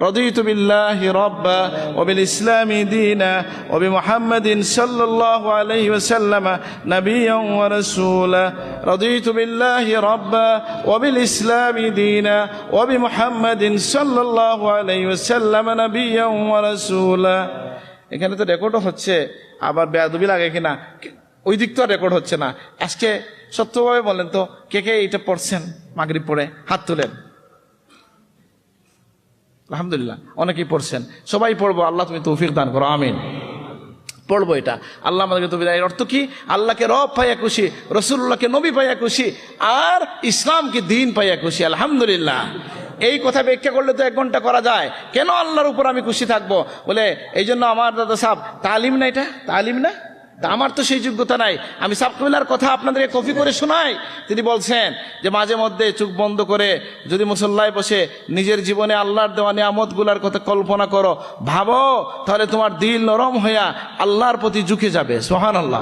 রাদিতু বিল্লাহি রাব্বা ওয়া বিল ইসলামি দীনা ওয়া বিমুহাম্মাদিন সাল্লাল্লাহু আলাইহি ওয়াসাল্লাম নাবিয়্যান ওয়া রাসূলা রাদিতু বিল্লাহি রাব্বা ওয়া বিল ইসলামি দীনা ওয়া বিমুহাম্মাদিন সাল্লাল্লাহু আলাইহি ওয়াসাল্লাম নাবিয়্যান ওয়া রাসূলা। এখানে তো রেকর্ডও হচ্ছে, আবার বেয়াদবি লাগে কিনা ওই দিক তো রেকর্ড হচ্ছে না। আজকে সত্যভাবে বলেন তো, কে কে এটা পড়ছেন মাগরিব পড়ে? হাত তুলেন। আলহামদুলিল্লাহ, অনেকেই পড়ছেন। সবাই পড়বো, আল্লাহ তুমি তৌফিক দান করো, আমিন। পড়বো এটা, আল্লাহ আমাদেরকে তৌফিক দান। এর অর্থ কি? আল্লাহকে রব পাইয়া খুশি, রসুল্লাহকে নবী পাইয়া খুশি, আর ইসলামকে দিন পাইয়া খুশি। আলহামদুলিল্লাহ। এই কথা ব্যাখ্যা করলে তো 1 ঘন্টা করা যায়। কেন আল্লাহর উপর আমি খুশি থাকবো? বলে এই জন্য আমার দাদা সাহেব তালিম না, এটা তালিম না, আমার তো সেই যোগ্যতা নাই। আমি সাহেব কবিলার কথা আপনাদেরকে কপি করে শোনাই। তিনি বলছেন যে মাঝে মধ্যে চোখ বন্ধ করে যদি মুসল্লায় বসে নিজের জীবনে আল্লাহর দেওয়া নিয়ামতগুলার কথা কল্পনা করো, ভাবো, তাহলে তোমার দিল নরম হইয়া আল্লাহর প্রতি ঝুঁকে যাবে। সুবহানাল্লাহ।